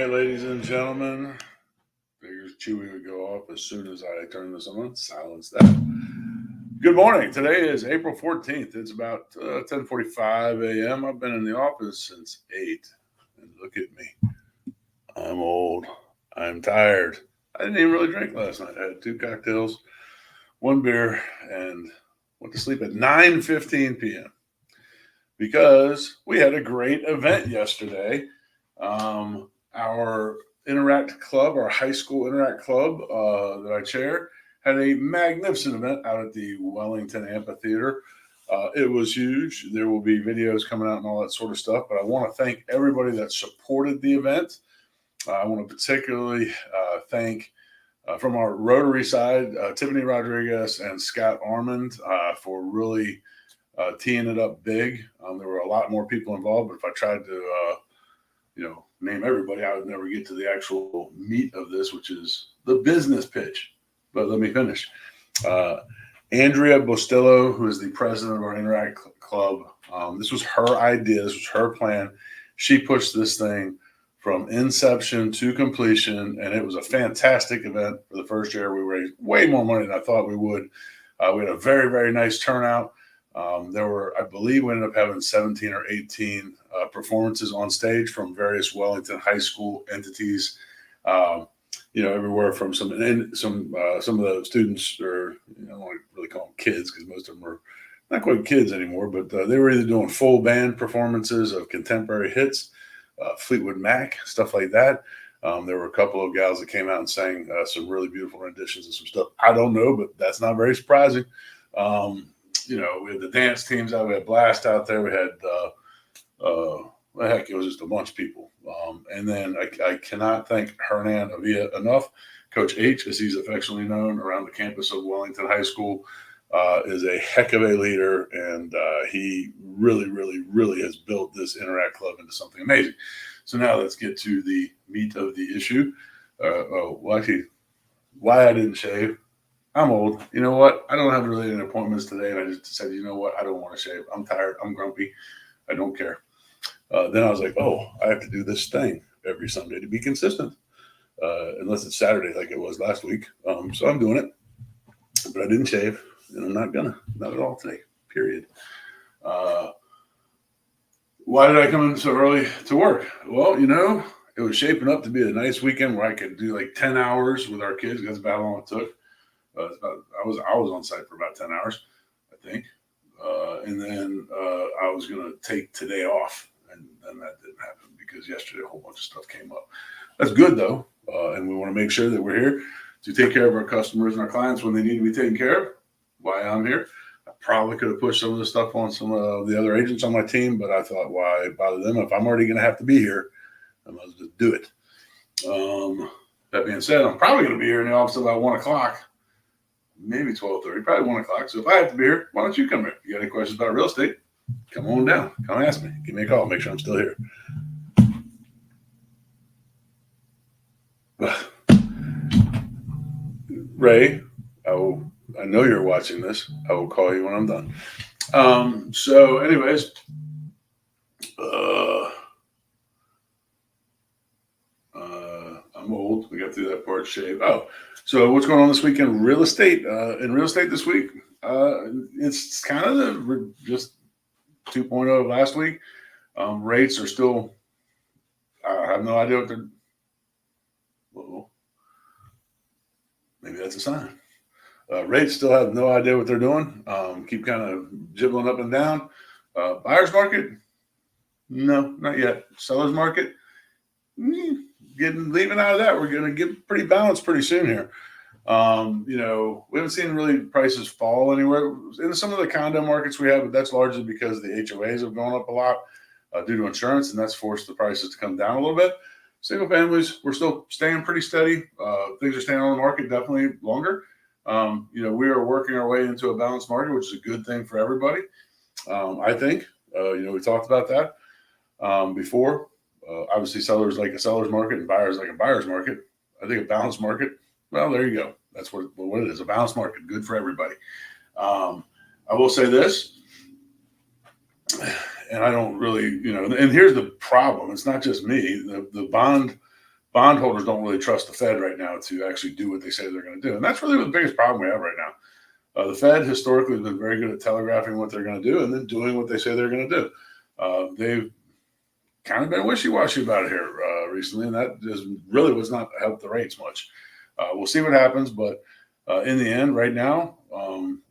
right, ladies and gentlemen. Figures Chewy would go off as soon as I turn this on. Silence that. Good morning. Today is April 14th. It's about 10:45 a.m. I've been in the office since 8. And look at me. I'm old. I'm tired. I didn't even really drink last night. I had 2 cocktails, 1 beer, and went to sleep at 9:15 p.m. because we had a great event yesterday. Our Interact Club, our high school Interact Club that I chair, had a magnificent event out at the Wellington Amphitheater. It was huge. There will be videos coming out and all that sort of stuff, but I want to thank everybody that supported the event. I want to particularly thank from our Rotary side, Tiffany Rodriguez and Scott Armand for really teeing it up big. There were a lot more people involved, but if I tried to, name everybody, I would never get to the actual meat of this, which is the business pitch. But let me finish. Andrea Bostillo, who is the president of our Interact Club, this was her idea. This was her plan. She pushed this thing from inception to completion, and it was a fantastic event for the first year. We raised way more money than I thought we would. We had a very, very nice turnout. There were, I believe, we ended up having 17 or 18 performances on stage from various Wellington high school entities. Everywhere from some of the students, or I don't want to really call them kids because most of them are not quite kids anymore, but they were either doing full band performances of contemporary hits, Fleetwood Mac, stuff like that. There were a couple of gals that came out and sang some really beautiful renditions of some stuff I don't know, but that's not very surprising. We had the dance teams out. We had Blast out there. We had, it was just a bunch of people. And then I cannot thank Hernan Avila enough. Coach H, as he's affectionately known around the campus of Wellington High School, is a heck of a leader. And he really, really, really has built this Interact Club into something amazing. So now let's get to the meat of the issue. Why I didn't shave. I'm old. You know what? I don't have really any appointments today. And I just said, you know what? I don't want to shave. I'm tired. I'm grumpy. I don't care. Then I was like, I have to do this thing every Sunday to be consistent. Unless it's Saturday like it was last week. So I'm doing it. But I didn't shave. And I'm not gonna. Not at all today. Period. Why did I come in so early to work? Well, it was shaping up to be a nice weekend where I could do like 10 hours with our kids. That's about how long it took. I was on site for about 10 hours, I think. And then I was going to take today off. And then that didn't happen because yesterday a whole bunch of stuff came up. That's good, though. And we want to make sure that we're here to take care of our customers and our clients when they need to be taken care of. Why I'm here. I probably could have pushed some of the stuff on some of the other agents on my team, but I thought, why bother them? If I'm already going to have to be here, I might as well just do it. That being said, I'm probably going to be here in the office about 1 o'clock. Maybe 12:30, probably 1 o'clock. So if I have to be here, why don't you come here? You got any questions about real estate? Come on down. Come ask me. Give me a call. Make sure I'm still here. Ray, I know you're watching this. I will call you when I'm done. So anyways, I'm old. We got through that part. Shave. So what's going on this weekend? Real estate. In real estate this week, it's kind of just 2.0 of last week. Rates are still, I have no idea what they're, maybe that's a sign. Rates still have no idea what they're doing. Keep kind of jibbling up and down. Buyer's market? No, not yet. Seller's market? Leaving out of that, we're going to get pretty balanced pretty soon here. We haven't seen really prices fall anywhere in some of the condo markets we have, but that's largely because the HOAs have gone up a lot due to insurance, and that's forced the prices to come down a little bit. Single families, we're still staying pretty steady. Things are staying on the market definitely longer. We are working our way into a balanced market, which is a good thing for everybody. I think, we talked about that before. Obviously, sellers like a seller's market and buyers like a buyer's market. I think a balanced market, well, there you go. That's what it is, a balanced market, good for everybody. I will say this, and I don't really, and here's the problem. It's not just me. The bond bondholders don't really trust the Fed right now to actually do what they say they're going to do. And that's really the biggest problem we have right now. The Fed historically has been very good at telegraphing what they're going to do and then doing what they say they're going to do. They've kind of been wishy-washy about it here recently, and that just really was not helped the rates much. We'll see what happens, but in the end, right now,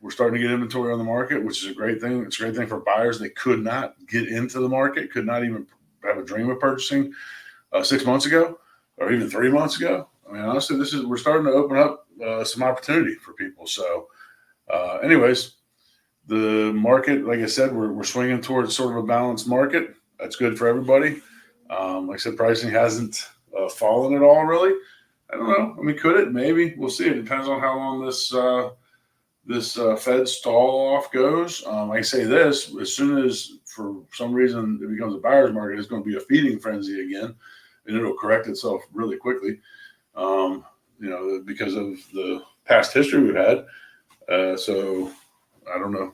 we're starting to get inventory on the market, which is a great thing. It's a great thing for buyers. They could not get into the market, could not even have a dream of purchasing 6 months ago or even 3 months ago. I mean, honestly, we're starting to open up some opportunity for people. So, anyways, the market, like I said, we're swinging towards sort of a balanced market. That's good for everybody. Like I said, pricing hasn't fallen at all, really. I don't know. I mean, could it? Maybe. We'll see. It depends on how long this Fed stall off goes. I say this, as soon as for some reason it becomes a buyer's market, it's going to be a feeding frenzy again, and it'll correct itself really quickly, because of the past history we've had. So I don't know.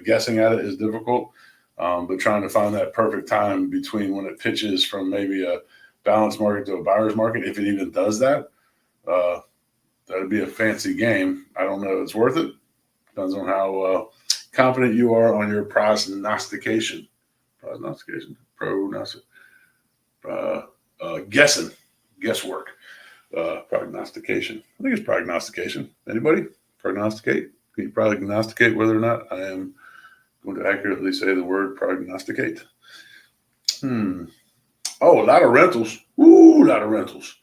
Guessing at it is difficult, but trying to find that perfect time between when it pitches from maybe a balanced market to a buyer's market, if it even does that, that'd be a fancy game. I don't know. It's worth it. Depends on how confident you are on your prognostication. Guesswork. Prognostication. I think it's prognostication. Anybody prognosticate? Can you prognosticate whether or not I am going to accurately say the word prognosticate? Oh, a lot of rentals. Ooh, a lot of rentals.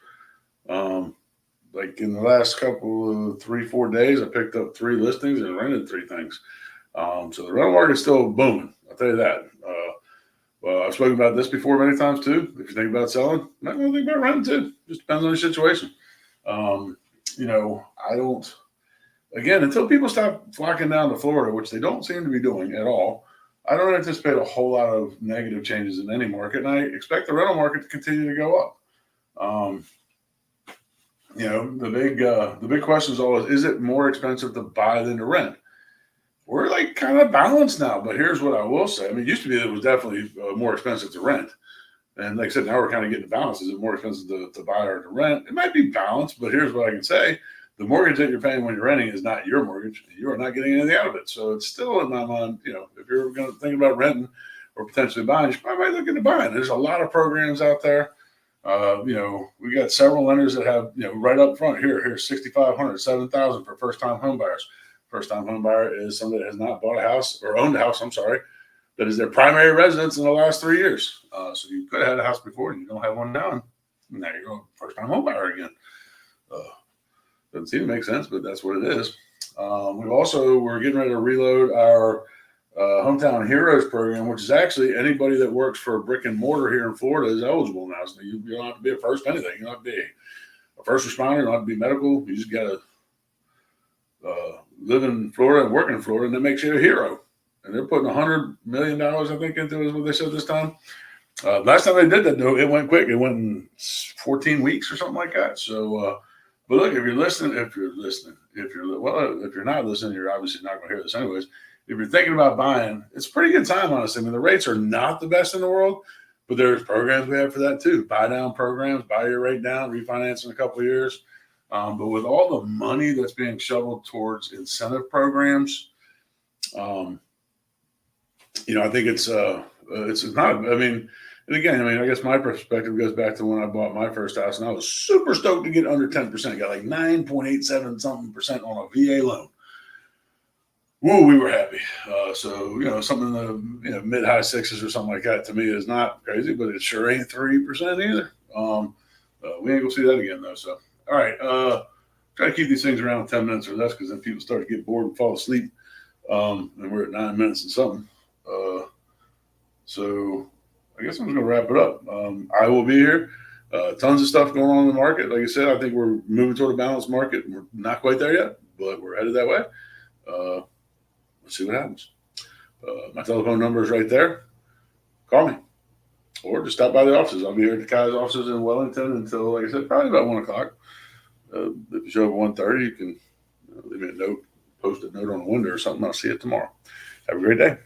Like in the last couple of 3-4 days, I picked up 3 listings and rented 3 things. So the rental market's still booming. I'll tell you that. Well, I've spoken about this before many times too. If you think about selling, you might want to think about renting too. Just depends on the situation. I don't. Again, until people stop flocking down to Florida, which they don't seem to be doing at all, I don't anticipate a whole lot of negative changes in any market, and I expect the rental market to continue to go up. The big question is always: is it more expensive to buy than to rent? We're like kind of balanced now, but here's what I will say. I mean, it used to be that it was definitely more expensive to rent, and like I said, now we're kind of getting balanced. Is it more expensive to buy or to rent? It might be balanced, but here's what I can say: the mortgage that you're paying when you're renting is not your mortgage. You are not getting anything out of it. So it's still in my mind, if you're going to think about renting or potentially buying, you should probably look into buying. There's a lot of programs out there. We got several lenders that have, right up front here's $6,500, $7,000 for first-time home buyers. First-time home buyer is somebody that has not bought a house or owned a house, that is their primary residence in the last 3 years. So you could have had a house before and you don't have one now, and now you're going first-time home buyer again. Doesn't seem to make sense, but that's what it is. We're getting ready to reload our Hometown Heroes program, which is actually anybody that works for a brick and mortar here in Florida is eligible now. So you don't have to be a first anything. You don't have to be a first responder. You don't have to be medical. You just got to live in Florida and work in Florida, and that makes you a hero. And they're putting $100 million, I think, into it, is what they said this time. Last time they did that, though, it went quick. It went in 14 weeks or something like that. So, but look, if you're not listening, you're obviously not going to hear this anyways. If you're thinking about buying, it's a pretty good time, honestly. I mean, the rates are not the best in the world, but there's programs we have for that too. Buy down programs, buy your rate down, refinance in a couple of years. But with all the money that's being shoveled towards incentive programs, I think it's not. I mean, and again, I guess my perspective goes back to when I bought my first house, and I was super stoked to get under 10%. Got like 9.87 something percent on a VA loan. Woo, we were happy. So something in the mid high sixes or something like that to me is not crazy, but it sure ain't 3% either. We ain't gonna see that again though. So all right, try to keep these things around 10 minutes or less, because then people start to get bored and fall asleep. And we're at 9 minutes and something. So I guess I'm just gonna wrap it up. I will be here. Tons of stuff going on in the market. Like I said, I think we're moving toward a balanced market. We're not quite there yet, but we're headed that way. Let's see what happens. My telephone number is right there. Call me, or just stop by the offices. I'll be here at the Kai's offices in Wellington until, like I said, probably about 1 o'clock. If you show up at 1:30, you can leave me a note, post a note on the window or something. I'll see you tomorrow. Have a great day.